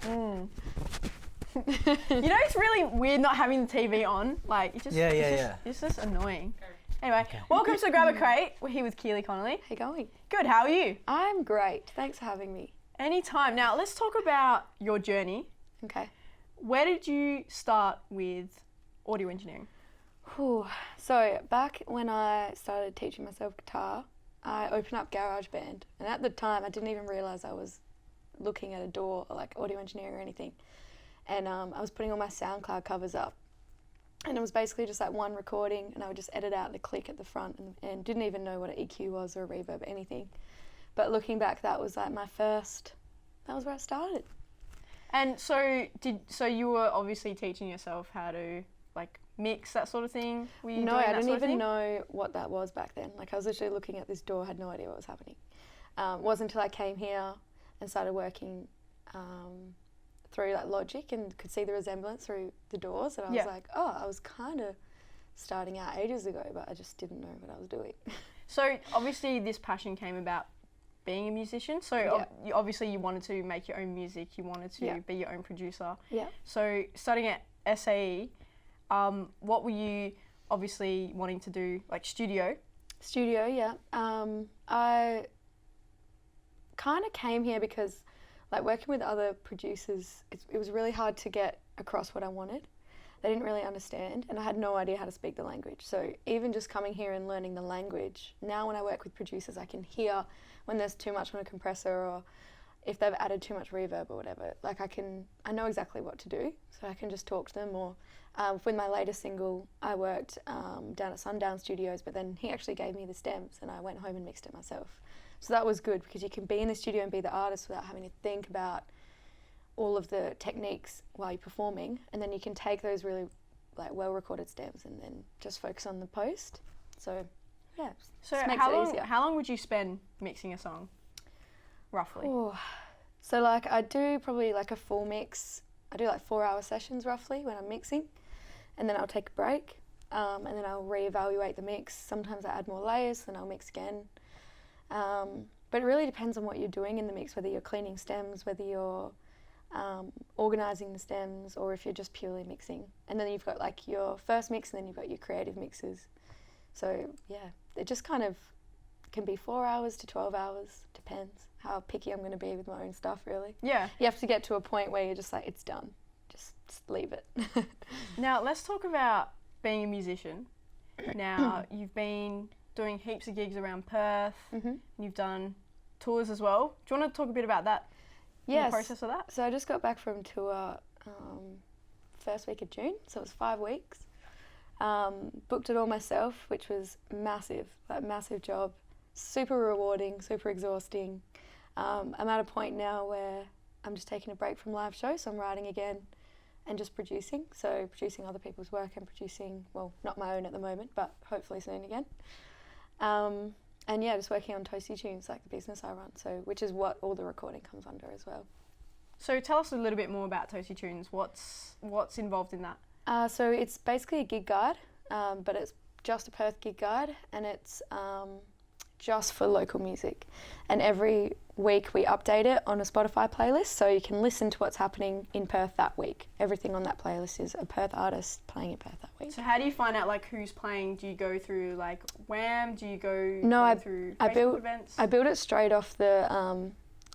You know, it's really weird not having the TV on. Like, it's just annoying. Anyway, welcome to Grab a Crate. We're here with Keely, Connolly. How you going? Good, how are you? I'm great. Thanks for having me. Anytime. Now, let's talk about your journey. Okay. Where did you start with audio engineering? So, back when I started teaching myself guitar, I opened up GarageBand. And at the time, I didn't even realise I was looking at a door, like audio engineering or anything. And I was putting all my SoundCloud covers up. And it was basically just like one recording, and I would just edit out the click at the front and didn't even know what an EQ was or a reverb or anything. But looking back, that was like that was where I started. And so you were obviously teaching yourself how to like mix, that sort of thing? Were you No, doing I that didn't sort of even thing? know what that was back then. Like I was literally looking at this door, had no idea what was happening. It wasn't until I came here and started working through like Logic and could see the resemblance through the doors, and I was like, oh, I was kind of starting out ages ago, but I just didn't know what I was doing. So obviously this passion came about being a musician. So obviously you wanted to make your own music, you wanted to be your own producer. Yeah. So starting at SAE, what were you obviously wanting to do, like studio? Studio, yeah. I kind of came here because like working with other producers, it was really hard to get across what I wanted. They didn't really understand, and I had no idea how to speak the language. So even just coming here and learning the language, now when I work with producers, I can hear when there's too much on a compressor or if they've added too much reverb or whatever. Like I know exactly what to do, so I can just talk to them. Or with my latest single, I worked down at Sundown Studios, but then he actually gave me the stems and I went home and mixed it myself. So that was good because you can be in the studio and be the artist without having to think about all of the techniques while you're performing, and then you can take those really like well recorded stems and then just focus on the post. So yeah, so just makes it easier. How long would you spend mixing a song, roughly? So like I do probably like a full mix. I do like 4-hour sessions roughly when I'm mixing, and then I'll take a break, and then I'll reevaluate the mix. Sometimes I add more layers, then I'll mix again. But it really depends on what you're doing in the mix, whether you're cleaning stems, whether you're organising the stems, or if you're just purely mixing. And then you've got like your first mix, and then you've got your creative mixes. So yeah, it just kind of can be 4 hours to 12 hours, depends how picky I'm going to be with my own stuff, really. Yeah. You have to get to a point where you're just like, it's done, just leave it. Now let's talk about being a musician. Now you've been doing heaps of gigs around Perth, and you've done tours as well. Do you want to talk a bit about that? Yes. The process of that? So I just got back from tour first week of June, so it was 5 weeks. Booked it all myself, which was massive job. Super rewarding, super exhausting. I'm at a point now where I'm just taking a break from live shows, so I'm writing again and just producing. So producing other people's work and producing, well, not my own at the moment, but hopefully soon again. And yeah, just working on Toasty tunes, like the business I run, so which is what all the recording comes under as well. So tell us a little bit more about Toasty tunes. What's involved in that? So it's basically a gig guide, but it's just a Perth gig guide, and it's just for local music. And every week we update it on a Spotify playlist, so you can listen to what's happening in Perth that week. Everything on that playlist is a Perth artist playing in Perth that week. So how do you find out like who's playing? Do you go through like Wham? Do you go through Facebook events? I build it straight off the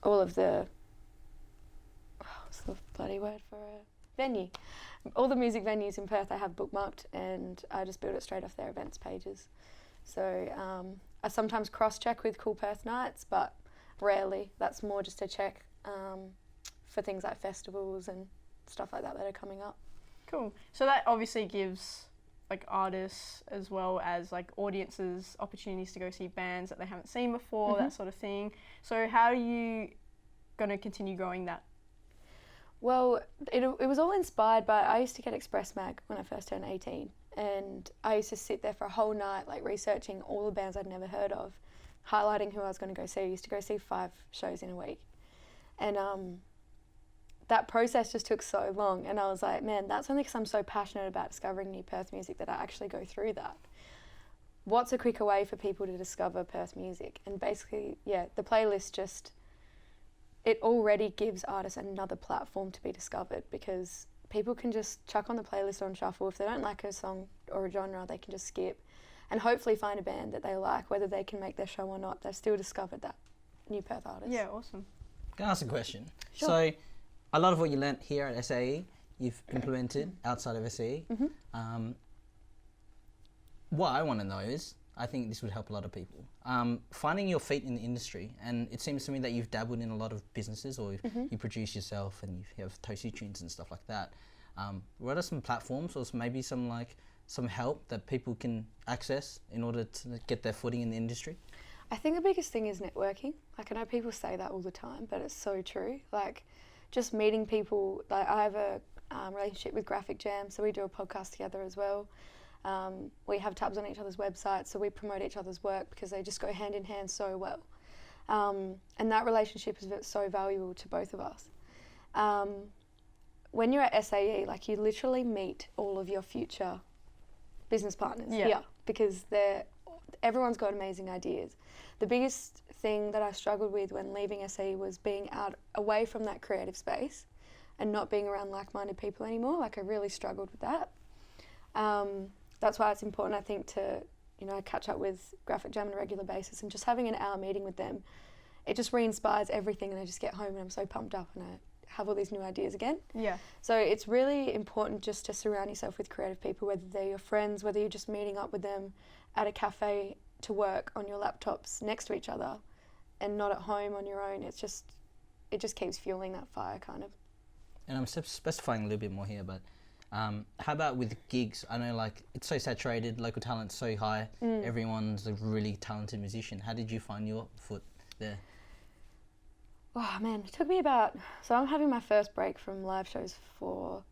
all of the what's the bloody word for a venue? All the music venues in Perth I have bookmarked, and I just build it straight off their events pages. So I sometimes cross-check with Cool Perth Nights, but rarely. That's more just a check for things like festivals and stuff like that are coming up. Cool. So that obviously gives like artists as well as like audiences opportunities to go see bands that they haven't seen before, that sort of thing. So how are you going to continue growing that? Well, it was all inspired by, I used to get Express Mag when I first turned 18, and I used to sit there for a whole night like researching all the bands I'd never heard of, highlighting who I was going to go see. I used to go see 5 shows in a week, and that process just took so long, and I was like, man, that's only because I'm so passionate about discovering new Perth music that I actually go through that. What's a quicker way for people to discover Perth music? And basically, yeah, the playlist just it already gives artists another platform to be discovered, because people can just chuck on the playlist on shuffle. If they don't like a song or a genre, they can just skip and hopefully find a band that they like. Whether they can make their show or not, they've still discovered that new Perth artist. Yeah, awesome. Can I ask a question? Sure. So a lot of what you learnt here at SAE, you've implemented outside of SAE. What I want to know is, I think this would help a lot of people, finding your feet in the industry. And it seems to me that you've dabbled in a lot of businesses, or you produce yourself and you have Toasty tunes and stuff like that. What are some platforms or maybe some help that people can access in order to get their footing in the industry? I think the biggest thing is networking. Like, I know people say that all the time, but it's so true. Like, just meeting people. Like, I have a relationship with Graphic Jam, so we do a podcast together as well. We have tabs on each other's websites, so we promote each other's work because they just go hand in hand so well. And that relationship is so valuable to both of us. When you're at SAE, like, you literally meet all of your future business partners here, because everyone's got amazing ideas. The biggest thing that I struggled with when leaving SAE was being away from that creative space and not being around like-minded people anymore. Like, I really struggled with that. That's why it's important, I think, to catch up with Graphic Jam on a regular basis, and just having an hour meeting with them, it just re-inspires everything, and I just get home and I'm so pumped up and I have all these new ideas again. Yeah. So it's really important just to surround yourself with creative people, whether they're your friends, whether you're just meeting up with them at a cafe to work on your laptops next to each other and not at home on your own. It just keeps fueling that fire, kind of. And I'm specifying a little bit more here, but how about with gigs? I know, like, it's so saturated, local talent's so high, everyone's a really talented musician. How did you find your foot there? Oh man, it took me so I'm having my first break from live shows for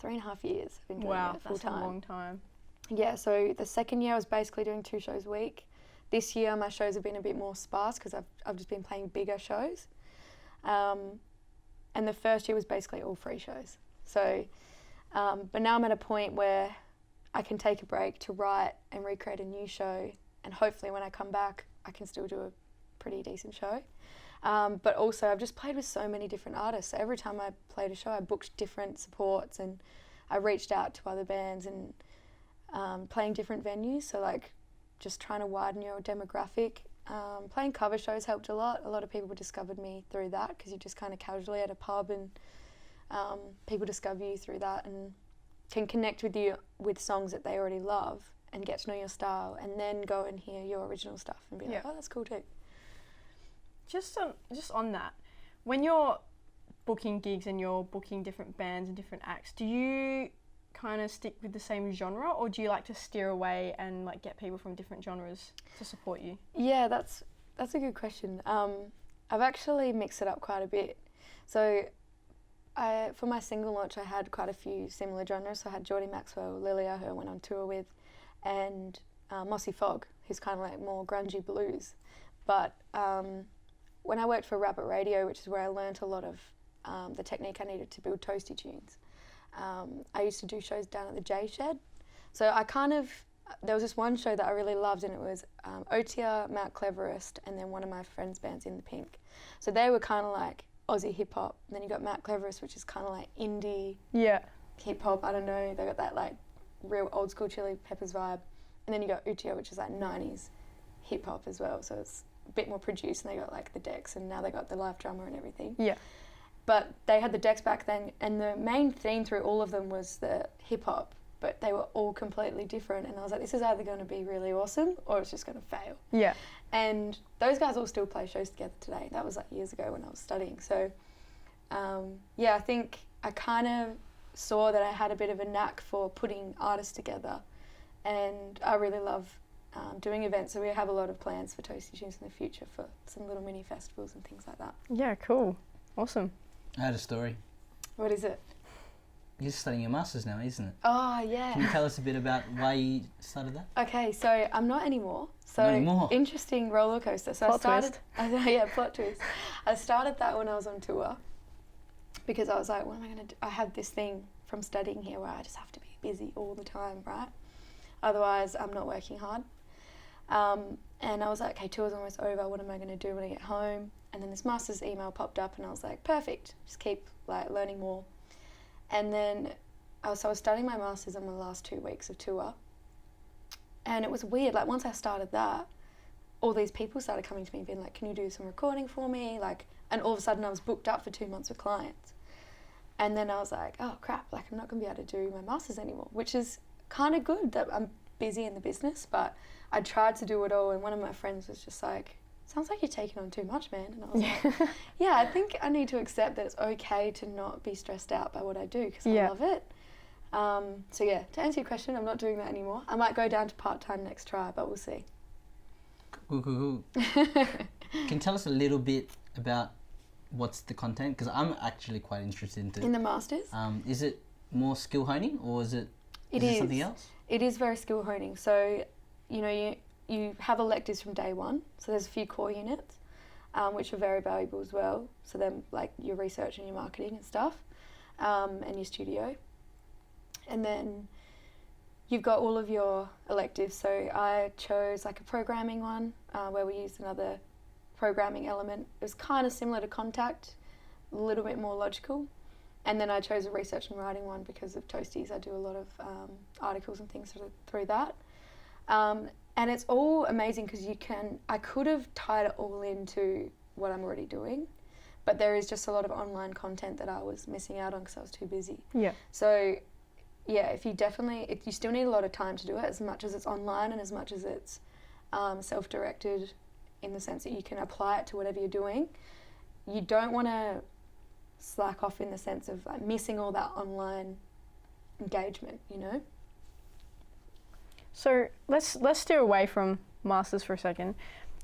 3.5 years. I've been doing it full time. That's a long time. Yeah, so the second year I was basically doing 2 shows a week. This year my shows have been a bit more sparse because I've just been playing bigger shows. And the first year was basically all free shows. So, but now I'm at a point where I can take a break to write and recreate a new show, and hopefully when I come back I can still do a pretty decent show. But also I've just played with so many different artists. So every time I played a show I booked different supports, and I reached out to other bands and playing different venues. So, like, just trying to widen your demographic. Playing cover shows helped a lot. A lot of people discovered me through that, because you're just kind of casually at a pub and people discover you through that and can connect with you with songs that they already love and get to know your style, and then go and hear your original stuff and be like, oh, that's cool too. Just on that, when you're booking gigs and you're booking different bands and different acts, do you kind of stick with the same genre, or do you like to steer away and, like, get people from different genres to support you? Yeah, that's a good question. I've actually mixed it up quite a bit. So for my single launch I had quite a few similar genres. So I had Geordie Maxwell, Lilia, who I went on tour with, and Mossy Fogg, who's kind of like more grungy blues. But when I worked for Rabbit Radio, which is where I learnt a lot of the technique I needed to build Toasty tunes, I used to do shows down at the J Shed. So there was this one show that I really loved, and it was Otia, Mount Cleverest, and then one of my friends' bands, In the Pink. So they were kind of like Aussie hip hop. And then you got Mount Cleverest, which is kind of like indie hip hop. I don't know. They got that, like, real old school Chili Peppers vibe. And then you got Utia, which is like 90s hip hop as well. So it's a bit more produced, and they got, like, the decks, and now they got the live drummer and everything. Yeah. But they had the decks back then, and the main theme through all of them was the hip hop, but they were all completely different. And I was like, this is either going to be really awesome or it's just going to fail. Yeah. And those guys all still play shows together today. That was, like, years ago when I was studying. So, I think I kind of saw that I had a bit of a knack for putting artists together, and I really love doing events. So we have a lot of plans for Toasty Tunes in the future for some little mini festivals and things like that. Yeah, cool. Awesome. I had a story. What is it? You're studying your Masters now, isn't it? Oh, yeah. Can you tell us a bit about why you started that? Okay, so I'm not anymore. So not anymore. Interesting roller coaster. So plot twist. I started that when I was on tour, because I was like, what am I going to do? I have this thing from studying here where I just have to be busy all the time, right? Otherwise, I'm not working hard. And I was like, okay, tour's almost over. What am I going to do when I get home? And then this master's email popped up and I was like, perfect. Just keep like learning more. And then I was starting my master's in my last 2 weeks of tour. And it was weird. Like once I started that, all these people started coming to me and being like, can you do some recording for me? Like, and all of a sudden I was booked up for 2 months with clients. And then I was like, oh crap, like I'm not going to be able to do my master's anymore, which is kind of good that I'm busy in the business, but I tried to do it all. And one of my friends was just like, sounds like you're taking on too much, man. And I was like, yeah, I think I need to accept that it's okay to not be stressed out by what I do because I love it. So yeah, to answer your question, I'm not doing that anymore. I might go down to part-time next try, but we'll see. Cool. Can you tell us a little bit about what's the content? Because I'm actually quite interested in the masters. Is it more skill honing or is it something else? It is very skill honing. So, you have electives from day one. So there's a few core units, which are very valuable as well. So then like your research and your marketing and stuff, and your studio. And then you've got all of your electives. So I chose like a programming one where we used another programming element. It was kind of similar to Contact, a little bit more logical. And then I chose a research and writing one because of Toasties. I do a lot of articles and things through that. And it's all amazing because I could have tied it all into what I'm already doing, but there is just a lot of online content that I was missing out on because I was too busy. Yeah. So yeah, you still need a lot of time to do it, as much as it's online and as much as it's self-directed in the sense that you can apply it to whatever you're doing. You don't want to slack off in the sense of like missing all that online engagement, So let's steer away from masters for a second.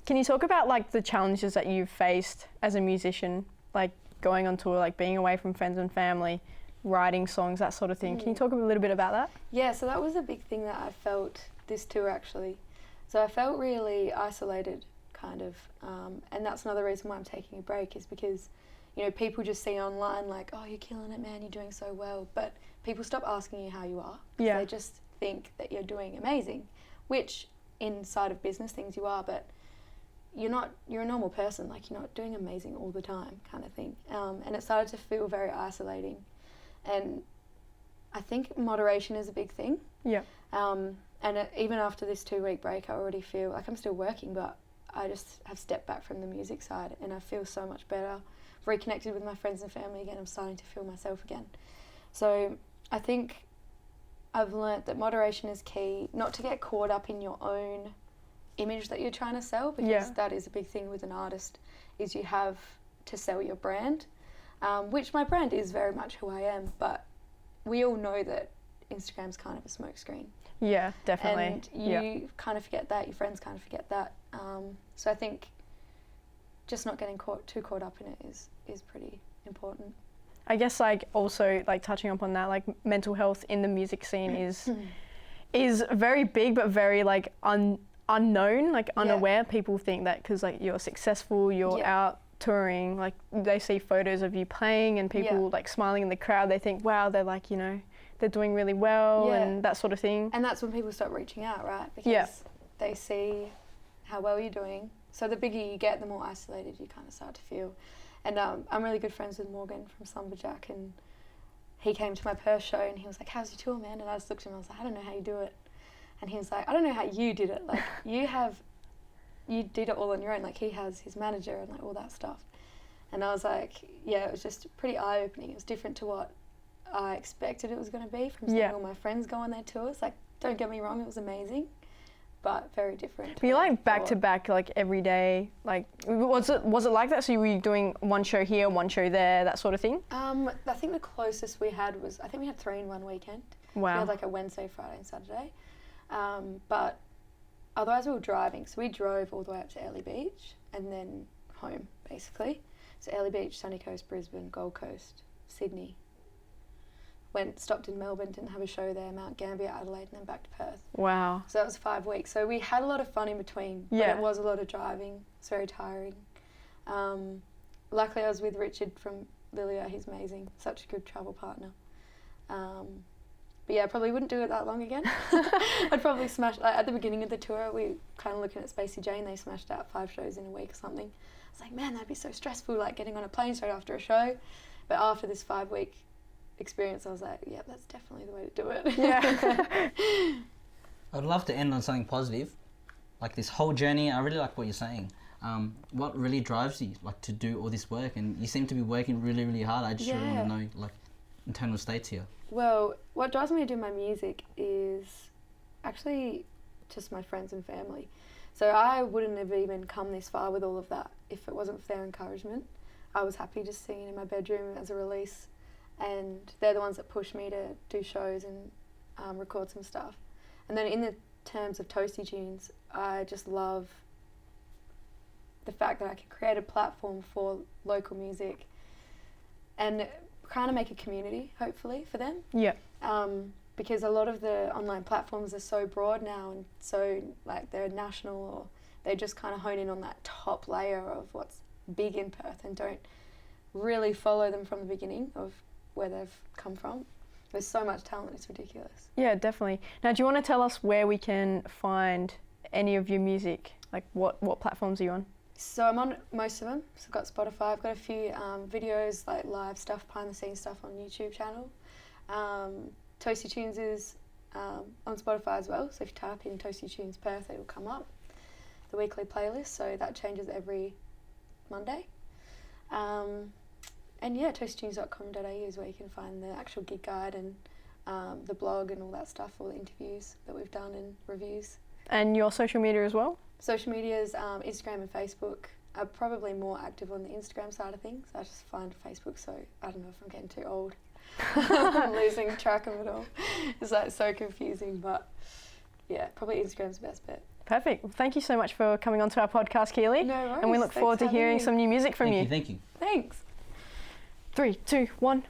Can you talk about like the challenges that you've faced as a musician, like going on tour, like being away from friends and family, writing songs, that sort of thing? Can you talk a little bit about that? Yeah, so that was a big thing that I felt this tour actually. So I felt really isolated kind of, and that's another reason why I'm taking a break is because, people just see online like, oh, you're killing it, man, you're doing so well, but people stop asking you how you are. Yeah. They just think that you're doing amazing, which inside of business things you are, but you're a normal person, like you're not doing amazing all the time kind of thing. And it started to feel very isolating. And I think moderation is a big thing. Yeah. Even after this 2-week break, I already feel like I'm still working, but I just have stepped back from the music side and I feel so much better. I've reconnected with my friends and family again. I'm starting to feel myself again. So I think I've learnt that moderation is key, not to get caught up in your own image that you're trying to sell, because that is a big thing with an artist, is you have to sell your brand, which my brand is very much who I am, but we all know that Instagram's kind of a smokescreen. Yeah, definitely. And you kind of forget that, your friends kind of forget that. So I think just not getting too caught up in it is pretty important. I guess like also like touching upon that, like mental health in the music scene is very big but very like unknown, like unaware. People think that because like you're successful, you're out touring, like they see photos of you playing and people like smiling in the crowd, they think, wow, they're like, they're doing really well and that sort of thing. And that's when people start reaching out, right? Because they see how well you're doing. So the bigger you get, the more isolated you kind of start to feel. And I'm really good friends with Morgan from Slumberjack, and he came to my Perth show and he was like, how's your tour, man? And I just looked at him and I was like, I don't know how you do it. And he was like, I don't know how you did it. Like, you did it all on your own. Like, he has his manager and like all that stuff. And I was like, yeah, it was just pretty eye-opening. It was different to what I expected it was going to be from seeing all my friends go on their tours. Like, don't get me wrong, it was amazing, but very different. Were you like back to back, like every day? Like, was it like that? So you were doing one show here, one show there, that sort of thing? I think the closest we had was, I think we had 3 in one weekend. Wow. We had like a Wednesday, Friday and Saturday. But otherwise we were driving. So we drove all the way up to Early Beach and then home, basically. So Early Beach, Sunny Coast, Brisbane, Gold Coast, Sydney. Stopped in Melbourne, didn't have a show there, Mount Gambier, Adelaide, and then back to Perth. Wow. So that was 5 weeks. So we had a lot of fun in between, but it was a lot of driving. It's very tiring. Luckily I was with Richard from Lilia, he's amazing, such a good travel partner. But yeah, I probably wouldn't do it that long again. I'd probably smash, like at the beginning of the tour, we kind of looking at Spacey Jane, they smashed out 5 shows in a week or something. I was like, man, that'd be so stressful, like getting on a plane straight after a show. But after this 5-week experience, I was like, yeah, that's definitely the way to do it. Yeah. I'd love to end on something positive. Like this whole journey, I really like what you're saying. What really drives you, like, to do all this work? And you seem to be working really, really hard. I just really want to know, like, internal states here. Well, what drives me to do my music is actually just my friends and family. So I wouldn't have even come this far with all of that if it wasn't for their encouragement. I was happy just singing in my bedroom as a release, and they're the ones that pushed me to do shows and record some stuff. And then in the terms of Toasty tunes, I just love the fact that I can create a platform for local music and kind of make a community, hopefully, for them. Yeah. Because a lot of the online platforms are so broad now, and so like they're national, or they just kind of hone in on that top layer of what's big in Perth and don't really follow them from the beginning of where they've come from. There's so much talent, it's ridiculous. Yeah, definitely. Now, do you want to tell us where we can find any of your music? Like, what platforms are you on? So I'm on most of them. So I've got Spotify. I've got a few videos, like live stuff, behind the scenes stuff on YouTube channel. Toasty Tunes is on Spotify as well. So if you type in Toasty Tunes Perth, it'll come up. The weekly playlist. So that changes every Monday. And yeah, toastytunes.com.au is where you can find the actual gig guide and the blog and all that stuff, all the interviews that we've done and reviews. And your social media as well? Social media is Instagram and Facebook. I'm probably more active on the Instagram side of things. I just find Facebook, so I don't know if I'm getting too old. I'm losing track of it all. It's like so confusing, but yeah, probably Instagram's the best bet. Perfect. Well, thank you so much for coming on to our podcast, Keely. No worries. And we look forward to hearing some new music from you. Thank you. Thanks. 3, 2, 1.